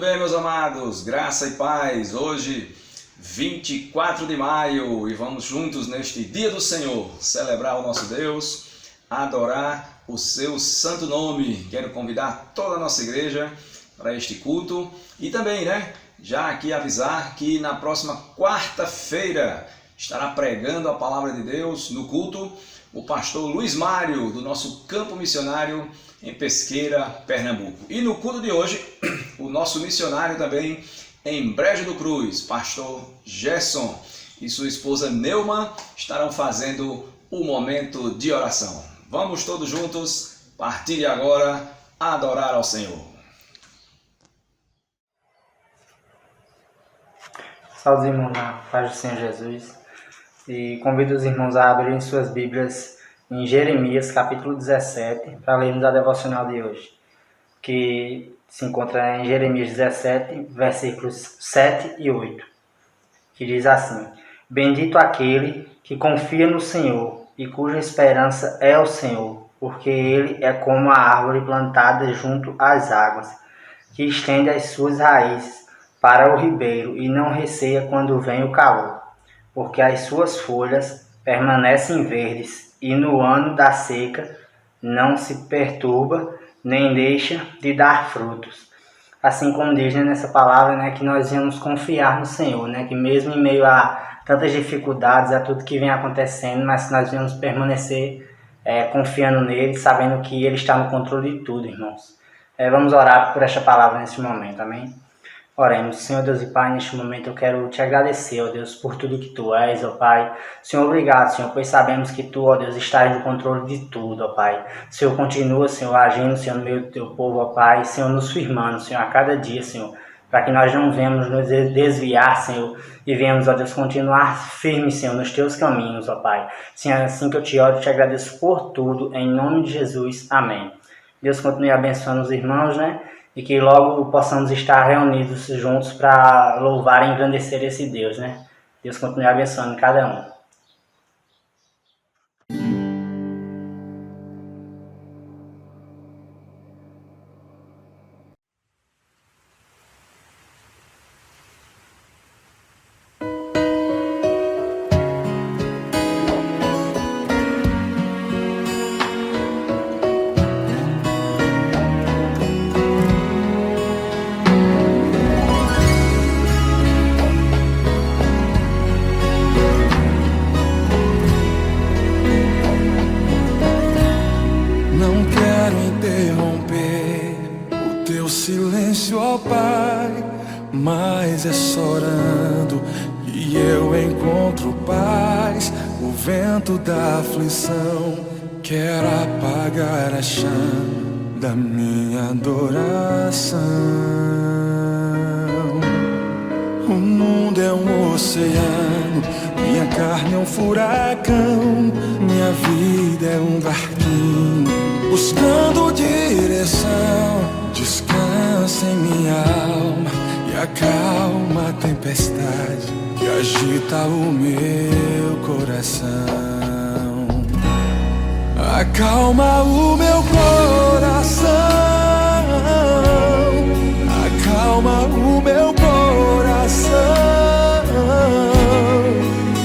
bem, meus amados? Graça e paz. Hoje, 24 de maio, e vamos juntos neste dia do Senhor celebrar o nosso Deus, adorar o seu santo nome. Quero convidar toda a nossa igreja para este culto e também, já aqui avisar que na próxima quarta-feira estará pregando a palavra de Deus no culto o pastor Luiz Mário, do nosso campo missionário em Pesqueira, Pernambuco. E no culto de hoje, o nosso missionário também em Brejo do Cruz, pastor Gerson e sua esposa Neuma estarão fazendo o momento de oração. Vamos todos juntos, partilhe agora, adorar ao Senhor. Salve, irmãos, na paz do Senhor Jesus. E convido os irmãos a abrirem suas Bíblias em Jeremias, capítulo 17, para lermos a devocional de hoje, que se encontra em Jeremias 17, versículos 7 e 8, que diz assim: Bendito aquele que confia no Senhor e cuja esperança é o Senhor, porque ele é como a árvore plantada junto às águas, que estende as suas raízes para o ribeiro e não receia quando vem o calor, porque as suas folhas permanecem verdes e no ano da seca não se perturba nem deixa de dar frutos. Assim como diz nessa palavra, que nós devemos confiar no Senhor, que mesmo em meio a tantas dificuldades, a tudo que vem acontecendo, mas que nós devemos permanecer confiando nele, sabendo que ele está no controle de tudo, irmãos. Vamos orar por esta palavra nesse momento, amém? Oremos. Senhor Deus e Pai, neste momento eu quero te agradecer, ó Deus, por tudo que Tu és, ó Pai. Senhor, obrigado, Senhor, pois sabemos que Tu, ó Deus, estás no controle de tudo, ó Pai. Senhor, continua, Senhor, agindo, Senhor, no meio do Teu povo, ó Pai. Senhor, nos firmando, Senhor, a cada dia, Senhor, para que nós não venhamos nos desviar, Senhor, e venhamos, ó Deus, continuar firmes, Senhor, nos Teus caminhos, ó Pai. Senhor, assim que eu te oro, te agradeço por tudo, em nome de Jesus. Amém. Deus continue abençoando os irmãos, e que logo possamos estar reunidos juntos para louvar e engrandecer esse Deus, Deus continue abençoando cada um. Silêncio, ó Pai, mas é só orando que eu encontro paz. O vento da aflição quer apagar a chama da minha adoração. O mundo é um oceano, minha carne é um furacão, minha vida é um barquinho buscando direção. Descansa em minha alma e acalma a tempestade que agita o meu coração. Acalma o meu coração, acalma o meu coração.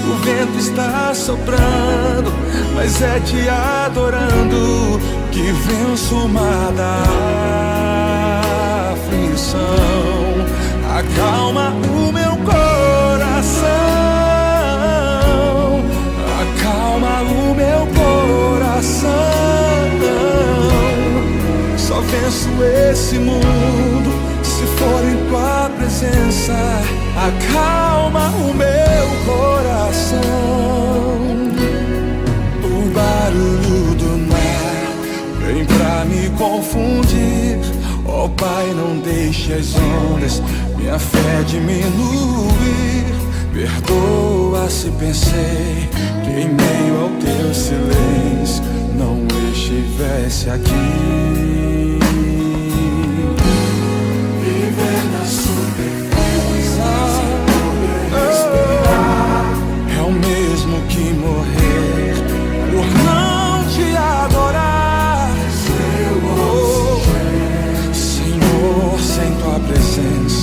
O vento está soprando, mas é te adorando que venço o mar da aflição. Acalma o meu coração, acalma o meu coração. Só venço esse mundo se for em tua presença. Acalma o meu coração. O barulho do mar vem pra me confundir. Ó Pai, não deixe as ondas minha fé diminuir. Perdoa se pensei que em meio ao teu silêncio não estivesse aqui. Viver na superfície poder respirar é o mesmo que morrer por não te adorar. Senhor, sem tua presença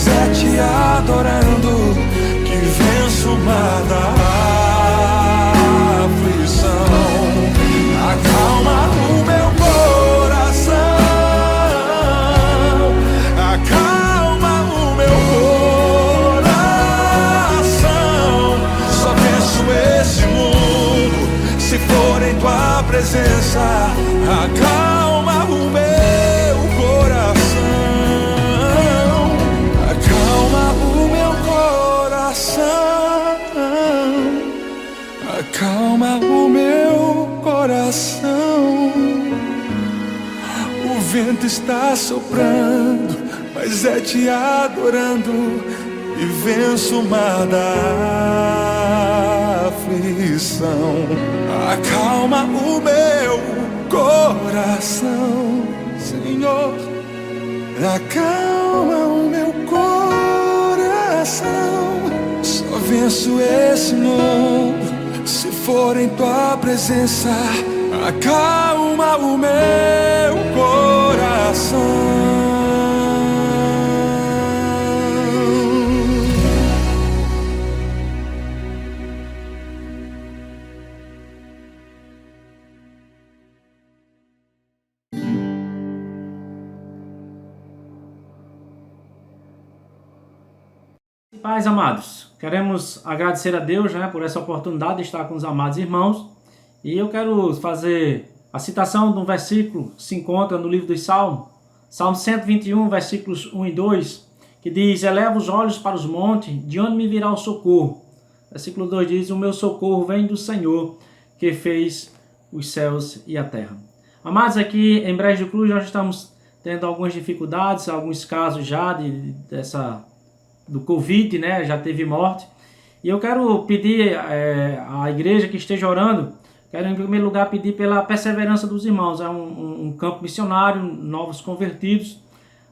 mas é te adorando que venço o mar da aflição. Acalma o meu coração, acalma o meu coração. Só venço esse mundo se for em tua presença. Acalma o meu coração, acalma o meu coração, acalma o meu coração. O vento está soprando, mas é te adorando e venço o mar da aflição. Acalma o meu coração, Senhor, acalma o meu coração. Só venço esse mundo se for em tua presença. Acalma o meu coração. Pais amados, queremos agradecer a Deus, por essa oportunidade de estar com os amados irmãos. E eu quero fazer a citação de um versículo que se encontra no livro dos Salmos, Salmo 121, versículos 1 e 2, que diz: eleva os olhos para os montes, de onde me virá o socorro? Versículo 2 diz: o meu socorro vem do Senhor, que fez os céus e a terra. Amados, aqui em Brejo do Cruz nós estamos tendo algumas dificuldades, alguns casos já do Covid, já teve morte. E eu quero pedir à igreja que esteja orando, quero em primeiro lugar pedir pela perseverança dos irmãos. É um campo missionário, novos convertidos,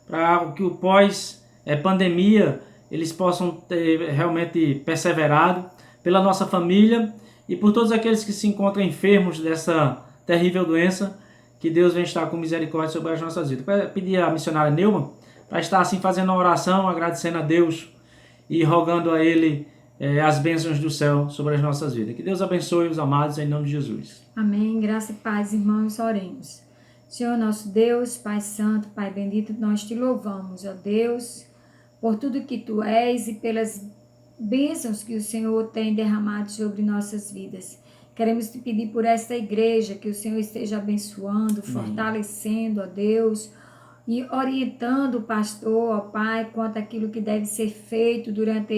para que o pós-pandemia eles possam ter realmente perseverado, pela nossa família e por todos aqueles que se encontram enfermos dessa terrível doença, que Deus venha estar com misericórdia sobre as nossas vidas. Eu pedir à missionária Neumann para estar assim fazendo uma oração, agradecendo a Deus e rogando a Ele as bênçãos do céu sobre as nossas vidas. Que Deus abençoe os amados em nome de Jesus. Amém. Graça e paz, irmãos, oremos. Senhor nosso Deus, Pai Santo, Pai bendito, nós te louvamos, ó Deus, por tudo que Tu és e pelas bênçãos que o Senhor tem derramado sobre nossas vidas. Queremos te pedir por esta igreja, que o Senhor esteja abençoando, fortalecendo, ó Deus, e orientando o pastor, ó Pai, quanto àquilo que deve ser feito durante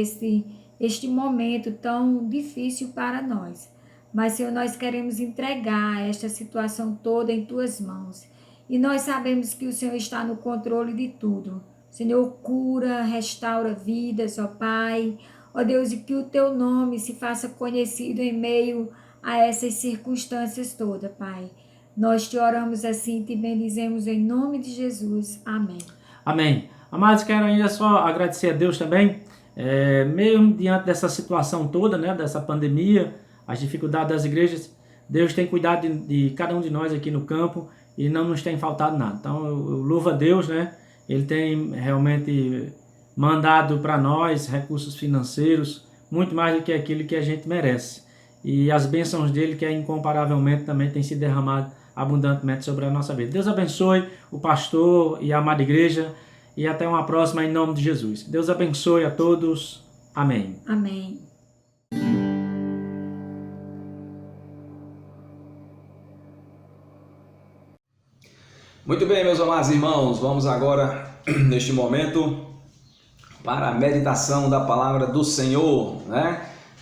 este momento tão difícil para nós. Mas, Senhor, nós queremos entregar esta situação toda em Tuas mãos. E nós sabemos que o Senhor está no controle de tudo. Senhor, cura, restaura vidas, ó Pai. Ó Deus, e que o Teu nome se faça conhecido em meio a essas circunstâncias todas, Pai. Nós te oramos assim e te bendizemos em nome de Jesus. Amém. Amém. Amados, quero ainda só agradecer a Deus também, mesmo diante dessa situação toda, dessa pandemia, as dificuldades das igrejas, Deus tem cuidado de cada um de nós aqui no campo e não nos tem faltado nada. Então eu louvo a Deus, Ele tem realmente mandado para nós recursos financeiros, muito mais do que aquilo que a gente merece. E as bênçãos dele, que incomparavelmente também tem se derramado abundantemente sobre a nossa vida. Deus abençoe o pastor e a amada igreja e até uma próxima em nome de Jesus. Deus abençoe a todos. Amém. Amém. Muito bem, meus amados irmãos, vamos agora, neste momento, para a meditação da palavra do Senhor,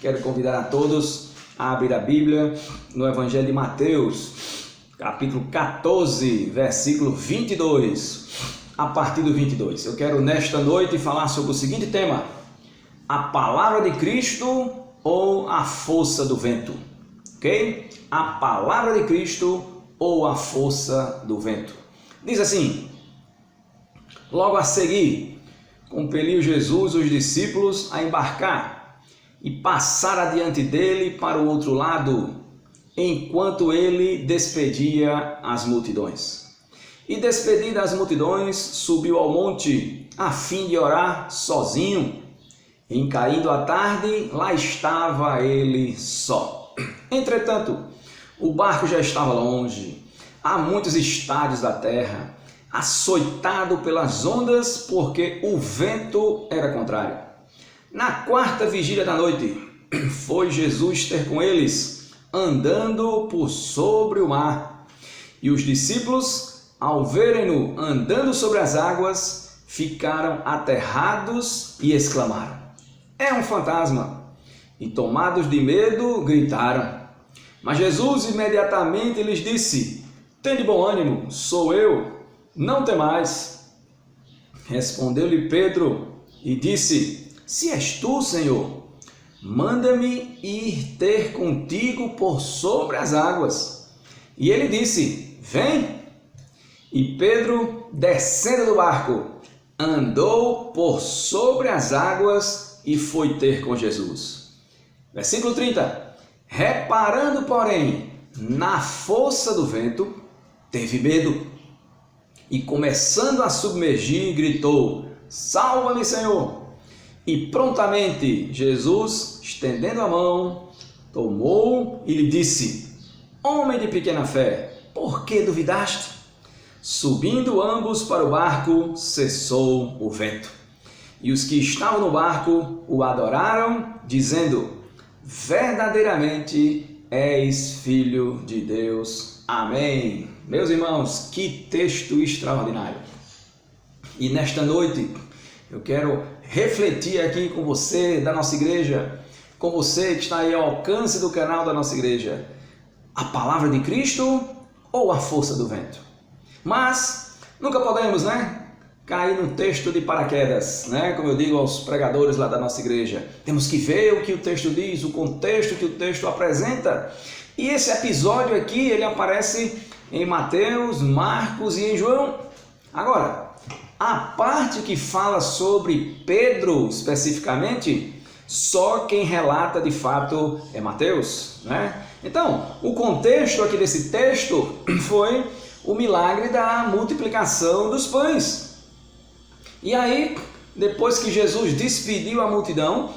Quero convidar a todos a abrir a Bíblia no Evangelho de Mateus, capítulo 14, versículo 22, a partir do 22. Eu quero nesta noite falar sobre o seguinte tema: a palavra de Cristo ou a força do vento? Ok? A palavra de Cristo ou a força do vento? Diz assim: logo a seguir, compeliu Jesus os discípulos a embarcar e passar adiante dele para o outro lado, enquanto ele despedia as multidões. E despedidas as multidões, subiu ao monte, a fim de orar sozinho. Em caindo a tarde, lá estava ele só. Entretanto, o barco já estava longe, a muitos estádios da terra, açoitado pelas ondas, porque o vento era contrário. Na 4ª vigília da noite, foi Jesus ter com eles, andando por sobre o mar. E os discípulos, ao verem-no andando sobre as águas, ficaram aterrados e exclamaram: é um fantasma! E tomados de medo, gritaram. Mas Jesus imediatamente lhes disse: tende bom ânimo, sou eu, não temais. Respondeu-lhe Pedro e disse: se és tu, Senhor, manda-me ir ter contigo por sobre as águas. E ele disse: vem. E Pedro, descendo do barco, andou por sobre as águas e foi ter com Jesus. Versículo 30. Reparando, porém, na força do vento, teve medo e, começando a submergir, gritou: salva-me, Senhor! E prontamente Jesus, estendendo a mão, tomou e lhe disse: homem de pequena fé, por que duvidaste? Subindo ambos para o barco, cessou o vento. E os que estavam no barco o adoraram, dizendo: verdadeiramente és Filho de Deus. Amém. Meus irmãos, que texto extraordinário. E nesta noite eu quero refletir aqui com você da nossa igreja, com você que está aí ao alcance do canal da nossa igreja: a palavra de Cristo ou a força do vento? Mas nunca podemos, cair num texto de paraquedas, como eu digo aos pregadores lá da nossa igreja. Temos que ver o que o texto diz, o contexto que o texto apresenta. E esse episódio aqui, ele aparece em Mateus, Marcos e em João. Agora, a parte que fala sobre Pedro especificamente, só quem relata de fato é Mateus, Então, o contexto aqui desse texto foi o milagre da multiplicação dos pães. E aí, depois que Jesus despediu a multidão,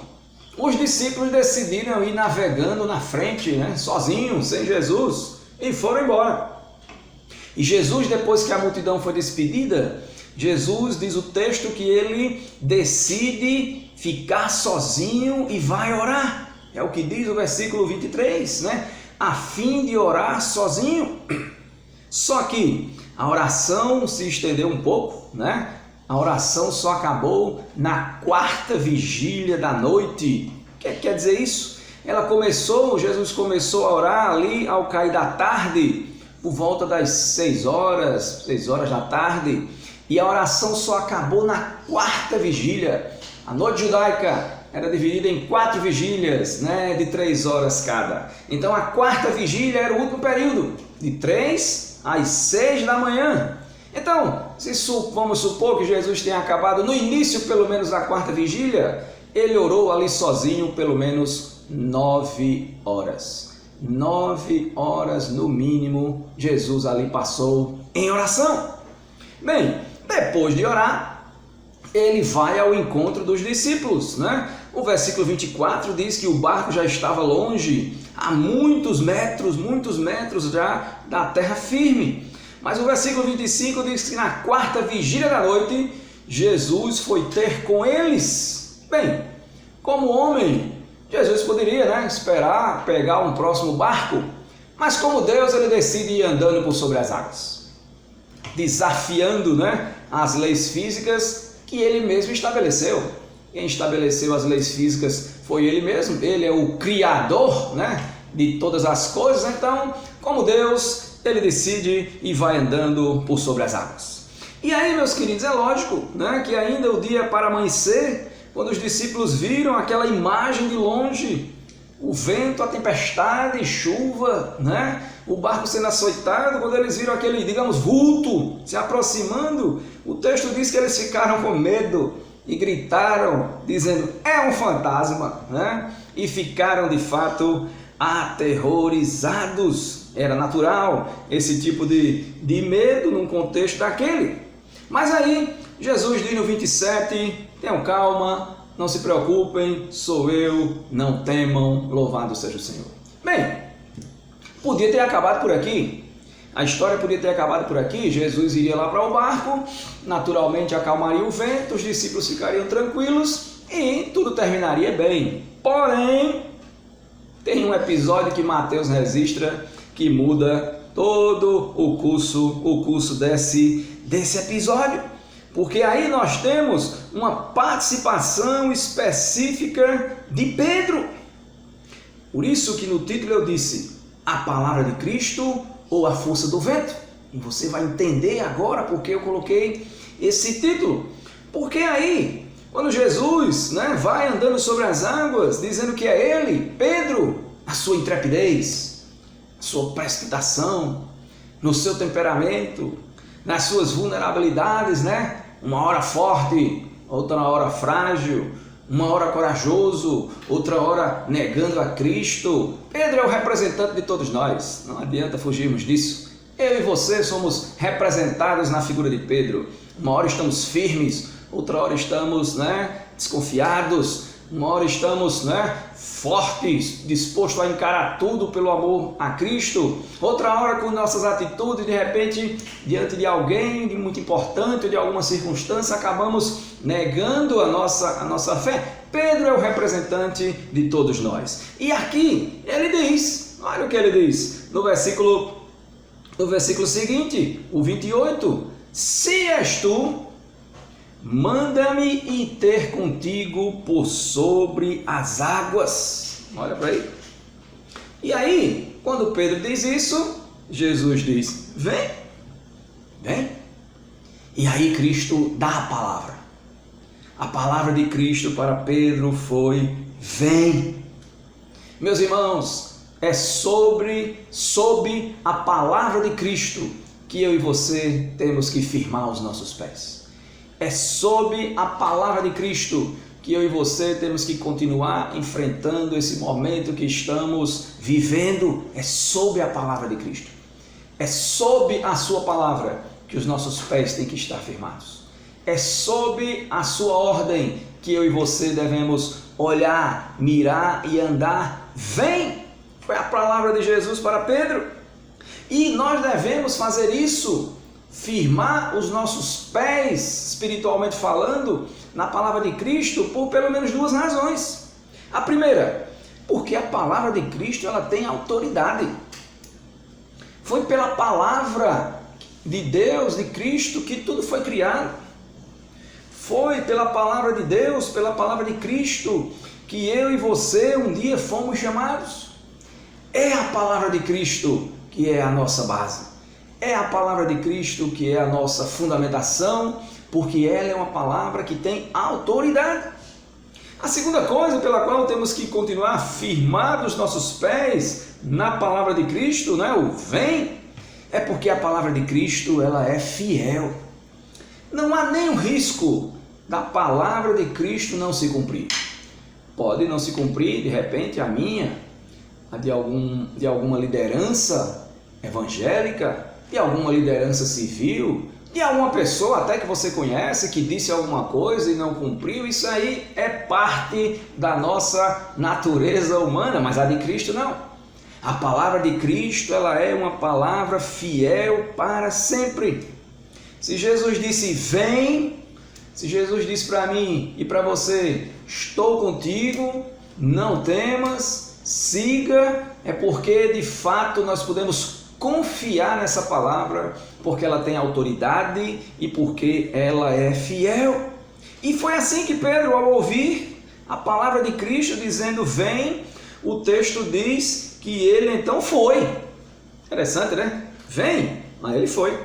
os discípulos decidiram ir navegando na frente, sozinhos, sem Jesus, e foram embora. E Jesus, depois que a multidão foi despedida, Jesus diz o texto que ele decide ficar sozinho e vai orar. É o que diz o versículo 23, a fim de orar sozinho. Só que a oração se estendeu um pouco, A oração só acabou na 4ª vigília da noite. O que quer dizer isso? Jesus começou a orar ali ao cair da tarde, por volta das 6 horas da tarde, e a oração só acabou na 4ª vigília. A noite judaica era dividida em 4 vigílias, de 3 horas cada. Então a 4ª vigília era o último período, de 3 às 6 da manhã. Então, vamos supor que Jesus tenha acabado no início, pelo menos, da 4ª vigília, ele orou ali sozinho pelo menos 9 horas. 9 horas no mínimo, Jesus ali passou em oração. Bem, depois de orar, ele vai ao encontro dos discípulos, O versículo 24 diz que o barco já estava longe, a muitos metros já da terra firme. Mas o versículo 25 diz que na 4ª vigília da noite, Jesus foi ter com eles. Bem, como homem, Jesus poderia esperar pegar um próximo barco, mas como Deus, ele decide ir andando por sobre as águas, desafiando as leis físicas que ele mesmo estabeleceu. Quem estabeleceu as leis físicas foi ele mesmo, ele é o criador de todas as coisas. Então, como Deus, ele decide e vai andando por sobre as águas. E aí, meus queridos, é lógico que ainda o dia para amanhecer, quando os discípulos viram aquela imagem de longe, o vento, a tempestade, chuva, o barco sendo açoitado, quando eles viram aquele, vulto se aproximando, o texto diz que eles ficaram com medo e gritaram, dizendo: é um fantasma, e ficaram de fato aterrorizados. Era natural esse tipo de medo num contexto daquele. Mas aí, Jesus diz no 27, tenham calma, não se preocupem, sou eu, não temam, louvado seja o Senhor. Bem, podia ter acabado por aqui. A história podia ter acabado por aqui. Jesus iria lá para o barco, naturalmente acalmaria o vento, os discípulos ficariam tranquilos e tudo terminaria bem. Porém, tem um episódio que Mateus registra que muda todo o curso desse episódio. Porque aí nós temos uma participação específica de Pedro. Por isso que no título eu disse, a palavra de Cristo ou a força do vento? E você vai entender agora porque eu coloquei esse título. Porque aí, quando Jesus vai andando sobre as águas, dizendo que é ele, Pedro, a sua intrepidez, a sua precipitação, no seu temperamento, nas suas vulnerabilidades, uma hora forte, outra hora frágil, uma hora corajoso, outra hora negando a Cristo. Pedro é o representante de todos nós, não adianta fugirmos disso. Eu e você somos representados na figura de Pedro. Uma hora estamos firmes, outra hora estamos desconfiados, uma hora estamos fortes, dispostos a encarar tudo pelo amor a Cristo. Outra hora, com nossas atitudes, de repente, diante de alguém de muito importante, de alguma circunstância, acabamos negando a nossa fé. Pedro é o representante de todos nós. E aqui ele diz, olha o que ele diz, no versículo seguinte, o 28, se és tu, manda-me ir ter contigo por sobre as águas. Olha para aí. E aí, quando Pedro diz isso, Jesus diz, vem, vem. E aí Cristo dá a palavra. A palavra de Cristo para Pedro foi, vem. Meus irmãos, é sob a palavra de Cristo que eu e você temos que firmar os nossos pés. É sob a palavra de Cristo que eu e você temos que continuar enfrentando esse momento que estamos vivendo. É sob a palavra de Cristo. É sob a sua palavra que os nossos pés têm que estar firmados. É sob a sua ordem que eu e você devemos olhar, mirar e andar. Vem! Foi a palavra de Jesus para Pedro. E nós devemos fazer isso, firmar os nossos pés, espiritualmente falando, na palavra de Cristo, por pelo menos duas razões. A primeira, porque a palavra de Cristo ela tem autoridade. Foi pela palavra de Deus, de Cristo, que tudo foi criado. Foi pela palavra de Deus, pela palavra de Cristo, que eu e você um dia fomos chamados. É a palavra de Cristo que é a nossa base. É a palavra de Cristo que é a nossa fundamentação, porque ela é uma palavra que tem autoridade. A segunda coisa pela qual temos que continuar firmados os nossos pés na palavra de Cristo, o vem, é porque a palavra de Cristo ela é fiel. Não há nenhum risco da palavra de Cristo não se cumprir. Pode não se cumprir, de repente, a minha, a de alguma liderança evangélica, de alguma liderança civil, de alguma pessoa até que você conhece, que disse alguma coisa e não cumpriu. Isso aí é parte da nossa natureza humana, mas a de Cristo não. A palavra de Cristo ela é uma palavra fiel para sempre. Se Jesus disse vem, se Jesus disse para mim e para você, estou contigo, não temas, siga, é porque de fato nós podemos confiar nessa palavra, porque ela tem autoridade e porque ela é fiel. E foi assim que Pedro, ao ouvir a palavra de Cristo dizendo vem, o texto diz que ele então foi. Interessante, Vem, mas ele foi.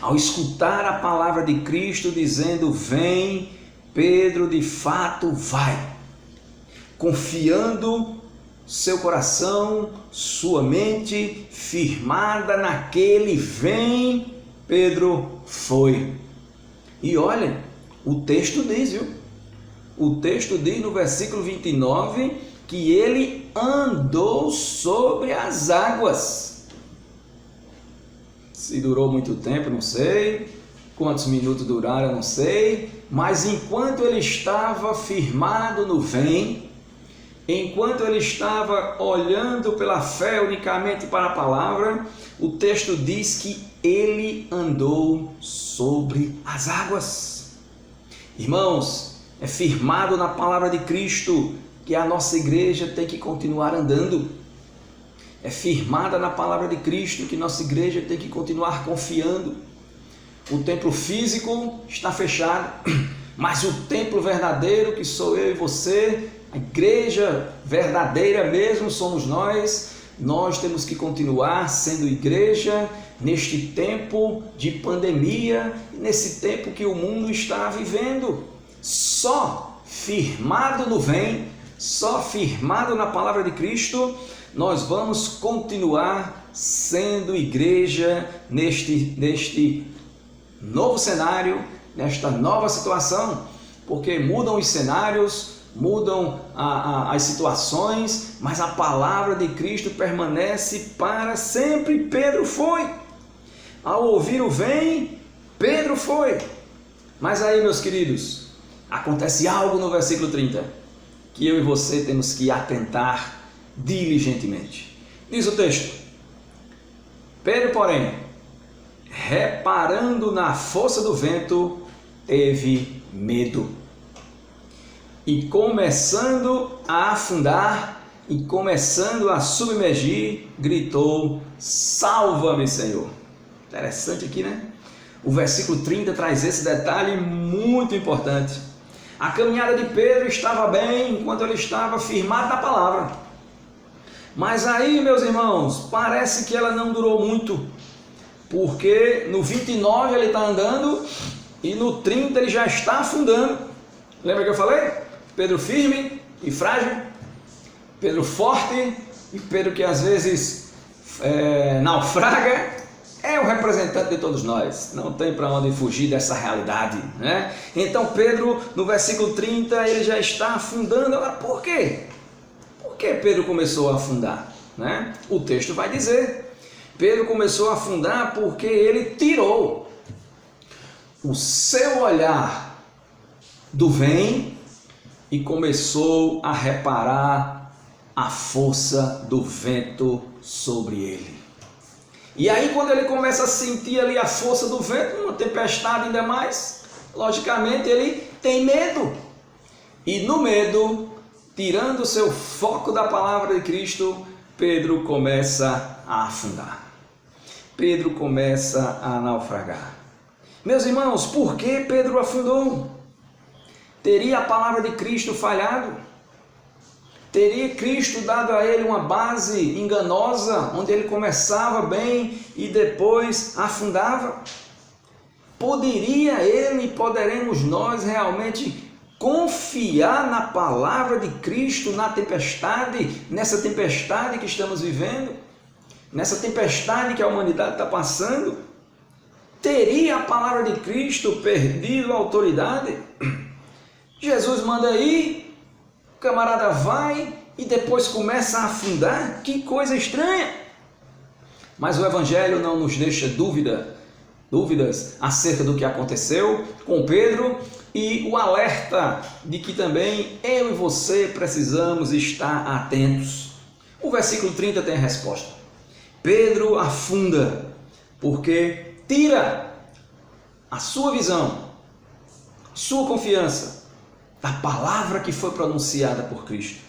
Ao escutar a palavra de Cristo dizendo vem, Pedro de fato vai, confiando seu coração, sua mente firmada naquele vem, Pedro foi. E olha, o texto diz, O texto diz no versículo 29 que ele andou sobre as águas. Se durou muito tempo, não sei. Quantos minutos duraram, não sei. Mas enquanto ele estava firmado no vem, enquanto ele estava olhando pela fé unicamente para a palavra, o texto diz que ele andou sobre as águas. Irmãos, é firmado na palavra de Cristo que a nossa igreja tem que continuar andando. É firmada na palavra de Cristo que nossa igreja tem que continuar confiando. O templo físico está fechado, mas o templo verdadeiro, que sou eu e você, a igreja verdadeira mesmo somos nós temos que continuar sendo igreja neste tempo de pandemia, nesse tempo que o mundo está vivendo. Só firmado no vem, só firmado na palavra de Cristo, nós vamos continuar sendo igreja neste novo cenário, nesta nova situação, porque mudam os cenários, mudam as situações, mas a palavra de Cristo permanece para sempre. Pedro foi. Ao ouvir o vem, Pedro foi. Mas aí, meus queridos, acontece algo no versículo 30, que eu e você temos que atentar diligentemente. Diz o texto: Pedro, porém, reparando na força do vento, teve medo. E começando a afundar, e começando a submergir, gritou: salva-me, Senhor. Interessante aqui, né? O versículo 30 traz esse detalhe muito importante. A caminhada de Pedro estava bem enquanto ele estava firmado na palavra. Mas aí, meus irmãos, parece que ela não durou muito. Porque no 29 ele está andando e no 30 ele já está afundando. Lembra que eu falei? Pedro firme e frágil, Pedro forte e Pedro que às vezes naufraga, é o representante de todos nós, não tem para onde fugir dessa realidade, né? Então Pedro, no versículo 30, ele já está afundando. Agora, por quê? Por que Pedro começou a afundar, né? O texto vai dizer, Pedro começou a afundar porque ele tirou o seu olhar do vem e começou a reparar a força do vento sobre ele. E aí, quando ele começa a sentir ali a força do vento, uma tempestade ainda mais, logicamente ele tem medo. E no medo, tirando o seu foco da palavra de Cristo, Pedro começa a afundar. Pedro começa a naufragar. Meus irmãos, por que Pedro afundou? Teria a palavra de Cristo falhado? Teria Cristo dado a ele uma base enganosa, onde ele começava bem e depois afundava? Poderia ele e poderemos nós realmente confiar na palavra de Cristo na tempestade, nessa tempestade que estamos vivendo, nessa tempestade que a humanidade está passando? Teria a palavra de Cristo perdido a autoridade? Jesus manda ir, o camarada vai e depois começa a afundar. Que coisa estranha! Mas o Evangelho não nos deixa dúvidas acerca do que aconteceu com Pedro e o alerta de que também eu e você precisamos estar atentos. O versículo 30 tem a resposta. Pedro afunda porque tira a sua visão, sua confiança da palavra que foi pronunciada por Cristo.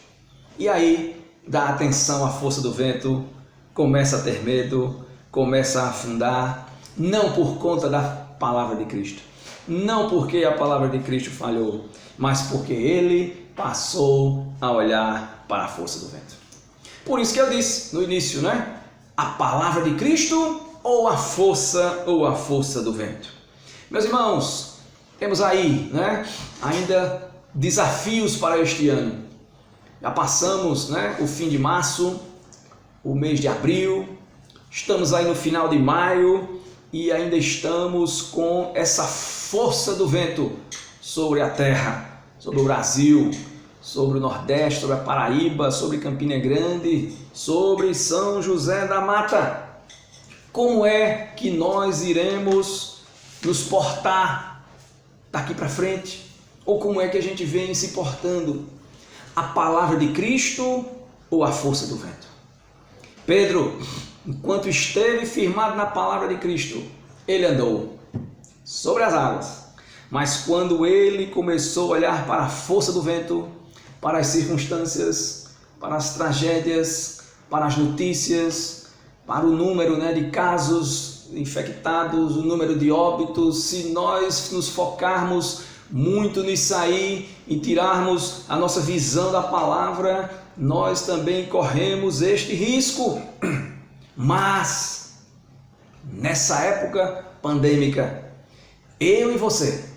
E aí dá atenção à força do vento, começa a ter medo, começa a afundar, não por conta da palavra de Cristo, não porque a palavra de Cristo falhou, mas porque ele passou a olhar para a força do vento. Por isso que eu disse no início, né? A palavra de Cristo ou a força do vento? Meus irmãos, temos aí, né, ainda desafios para este ano. Já passamos, né, o fim de março, o mês de abril, estamos aí no final de maio e ainda estamos com essa força do vento sobre a terra, sobre o Brasil, sobre o Nordeste, sobre a Paraíba, sobre Campina Grande, sobre São José da Mata. Como é que nós iremos nos portar daqui para frente? Ou como é que a gente vem se portando? A palavra de Cristo ou a força do vento? Pedro, enquanto esteve firmado na palavra de Cristo, ele andou sobre as águas. Mas quando ele começou a olhar para a força do vento, para as circunstâncias, para as tragédias, para as notícias, para o número de casos infectados, o número de óbitos, se nós nos focarmos muito nisso aí e tirarmos a nossa visão da palavra, nós também corremos este risco. Mas, nessa época pandêmica, eu e você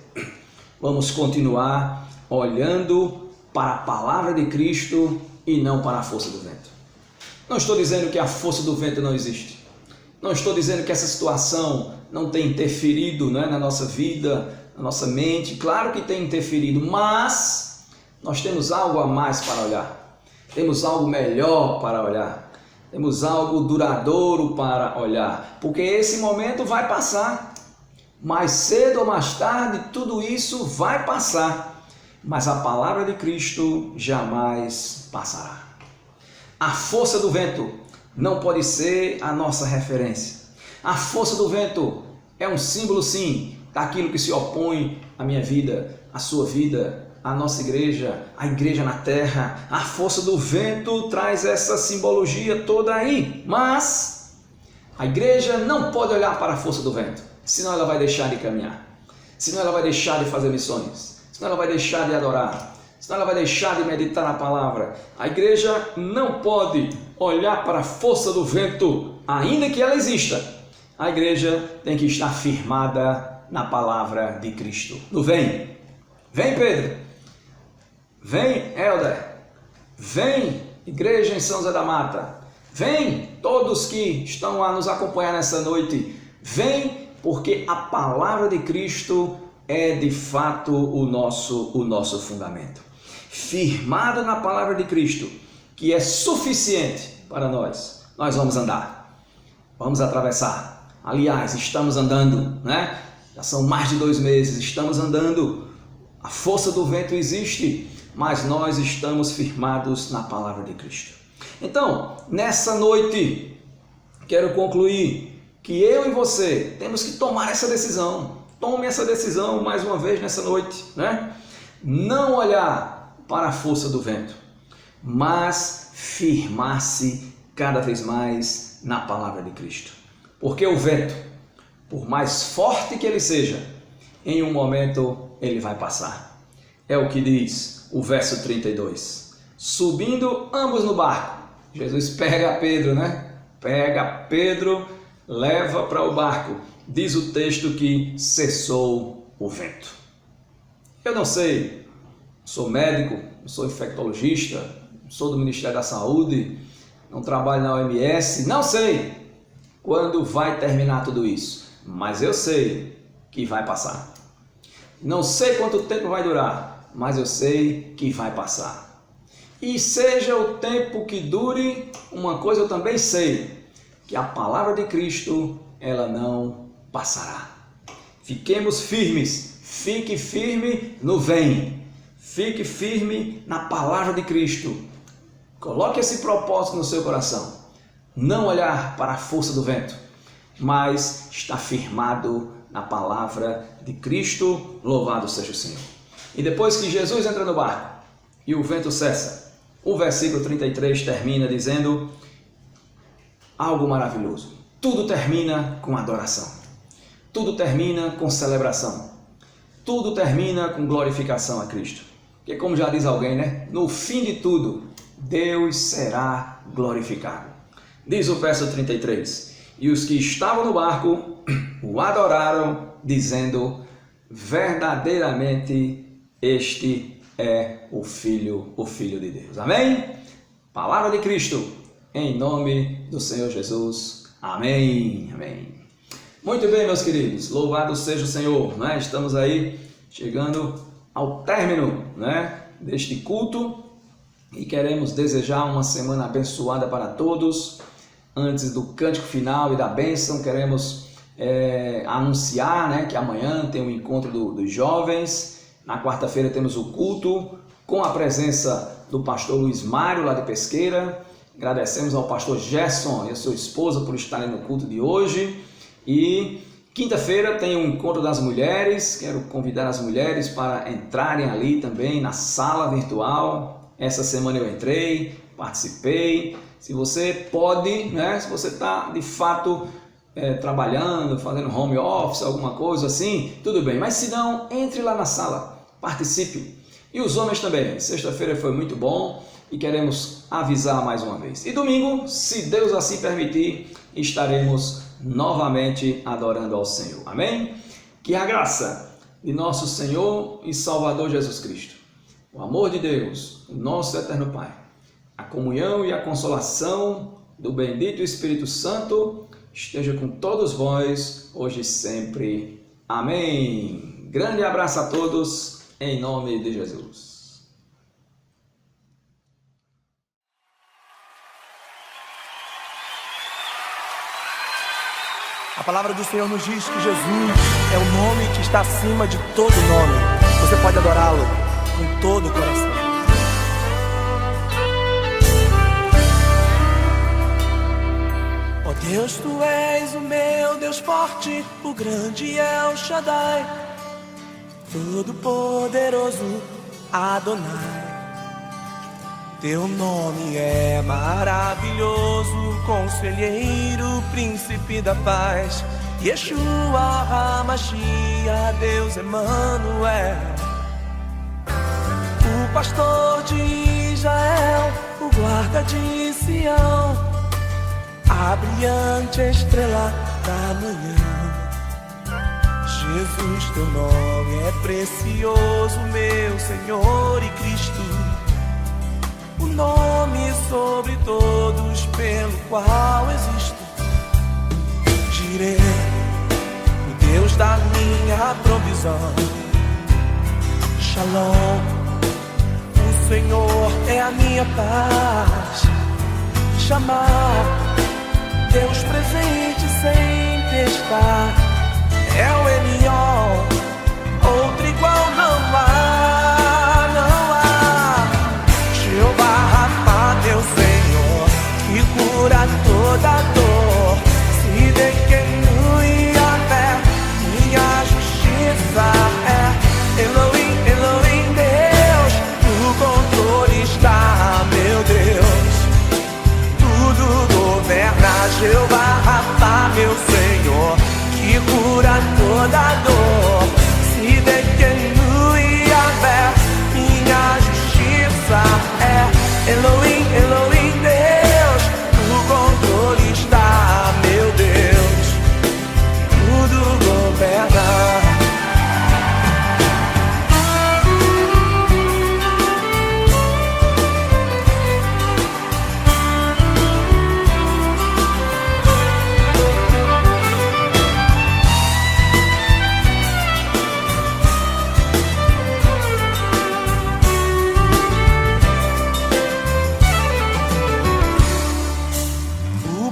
vamos continuar olhando para a palavra de Cristo e não para a força do vento. Não estou dizendo que a força do vento não existe. Não estou dizendo que essa situação não tem interferido na nossa vida, na nossa mente. Claro que tem interferido, mas nós temos algo a mais para olhar. Temos algo melhor para olhar. Temos algo duradouro para olhar. Porque esse momento vai passar. Mais cedo ou mais tarde, tudo isso vai passar. Mas a palavra de Cristo jamais passará. A força do vento não pode ser a nossa referência. A força do vento é um símbolo, sim, daquilo que se opõe à minha vida, à sua vida, à nossa igreja, à igreja na terra. A força do vento traz essa simbologia toda aí. Mas a igreja não pode olhar para a força do vento, senão ela vai deixar de caminhar, senão ela vai deixar de fazer missões, senão ela vai deixar de adorar, senão ela vai deixar de meditar na palavra. A igreja não pode olhar para a força do vento, ainda que ela exista. A igreja tem que estar firmada na palavra de Cristo. No vem Pedro, vem Helder, vem igreja em São José da Mata, vem todos que estão a nos acompanhar nessa noite, vem, porque a palavra de Cristo é de fato o nosso fundamento. Firmado na palavra de Cristo, que é suficiente para nós, nós vamos andar, vamos atravessar. Aliás, estamos andando, Já são mais de 2 meses, estamos andando. A força do vento existe, mas nós estamos firmados na palavra de Cristo. Então, nessa noite, quero concluir que eu e você temos que tomar essa decisão. Tome essa decisão mais uma vez nessa noite, Não olhar para a força do vento, mas firmar-se cada vez mais na palavra de Cristo. Porque o vento, por mais forte que ele seja, em um momento ele vai passar. É o que diz o verso 32. Subindo ambos no barco, Jesus pega Pedro, Pega Pedro, leva para o barco. Diz o texto que cessou o vento. Eu não sei, sou médico, sou infectologista, sou do Ministério da Saúde, não trabalho na OMS, não sei quando vai terminar tudo isso, mas eu sei que vai passar. Não sei quanto tempo vai durar, mas eu sei que vai passar. E seja o tempo que dure, uma coisa eu também sei, que a palavra de Cristo, ela não passará. Fiquemos firmes, fique firme no vem, fique firme na palavra de Cristo. Coloque esse propósito no seu coração. Não olhar para a força do vento, mas estar firmado na palavra de Cristo. Louvado seja o Senhor. E depois que Jesus entra no barco e o vento cessa, o versículo 33 termina dizendo algo maravilhoso. Tudo termina com adoração. Tudo termina com celebração. Tudo termina com glorificação a Cristo. Porque como já diz alguém, no fim de tudo, Deus será glorificado. Diz o verso 33. E os que estavam no barco o adoraram, dizendo: verdadeiramente este é o Filho de Deus. Amém? Palavra de Cristo, em nome do Senhor Jesus. Amém. Amém. Muito bem, meus queridos, louvado seja o Senhor, Estamos aí chegando ao término, deste culto e queremos desejar uma semana abençoada para todos. Antes do cântico final e da bênção, queremos anunciar, que amanhã tem um encontro dos jovens. Na quarta-feira temos o culto com a presença do pastor Luiz Mário, lá de Pesqueira. Agradecemos ao pastor Gerson e a sua esposa por estarem no culto de hoje. E quinta-feira tem o encontro das mulheres. Quero convidar as mulheres para entrarem ali também na sala virtual. Essa semana eu entrei, participei. Se você pode, se você está de fato trabalhando, fazendo home office, alguma coisa assim, tudo bem. Mas se não, entre lá na sala, participe. E os homens também. Sexta-feira foi muito bom e queremos avisar mais uma vez. E domingo, se Deus assim permitir, estaremos novamente adorando ao Senhor. Amém? Que a graça de nosso Senhor e Salvador Jesus Cristo, o amor de Deus, o nosso eterno Pai, a comunhão e a consolação do bendito Espírito Santo esteja com todos vós, hoje e sempre. Amém. Grande abraço a todos, em nome de Jesus. A palavra do Senhor nos diz que Jesus é o nome que está acima de todo nome. Você pode adorá-lo com todo o coração. Ó Deus, Tu és o meu Deus forte, o grande El Shaddai, Todo-Poderoso Adonai. Teu nome é maravilhoso, Conselheiro, Príncipe da Paz, Yeshua HaMashiach, Deus Emanuel. O pastor de Israel, o guarda de Sião, a brilhante estrela da manhã. Jesus, Teu nome é precioso, meu Senhor e Cristo, o nome sobre todos pelo qual existo. Jireh, o Deus da minha provisão. Shalom, o Senhor é a minha paz. Chamar, Deus presente sem testar. É o Elion, outro igual não há, não há. Jeová Rafa, teu Senhor, que cura toda dor. Se Dequenu e Yahvé, minha justiça é. Elohim, Elohim, Deus, no controle está, meu Deus. Tudo governa, Jeová Rafa, meu Senhor, que cura toda dor. Se Dequenu e Yahvé, minha justiça é. Elohim, Elohim, Deus, no controle está, meu Deus. Tudo governa.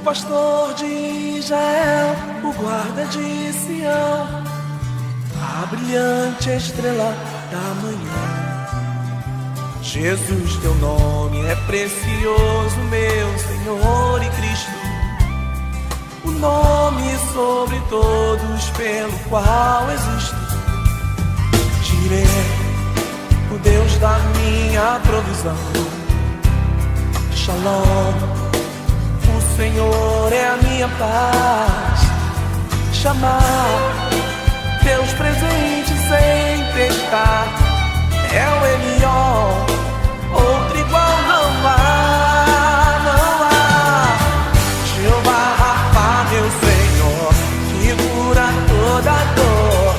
Pastor de Israel, o guarda de Sião, a brilhante estrela da manhã. Jesus, Teu nome é precioso, meu Senhor e Cristo, o nome sobre todos pelo qual existo. Jireh, o Deus da minha provisão. Shalom, o Senhor é a minha paz. Chamar, Deus presente sem testar. É o Elion, outro igual não há, não há. Jeová Rafa, meu Senhor, que cura toda dor.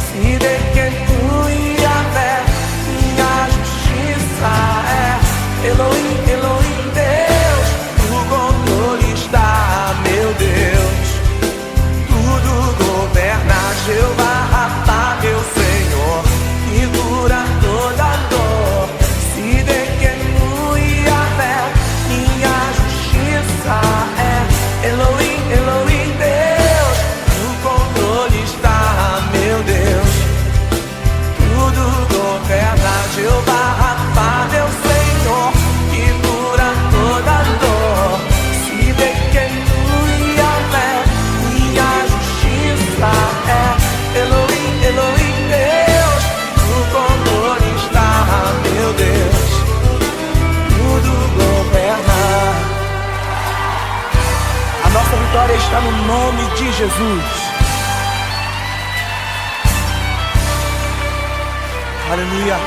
Se Dequenu e Yahvé, minha justiça é. Elohim, Elohim, Deus, no controle está, meu Deus. Tudo governa, Jeová Rafa, meu Senhor, que cura Jesus. Aleluia.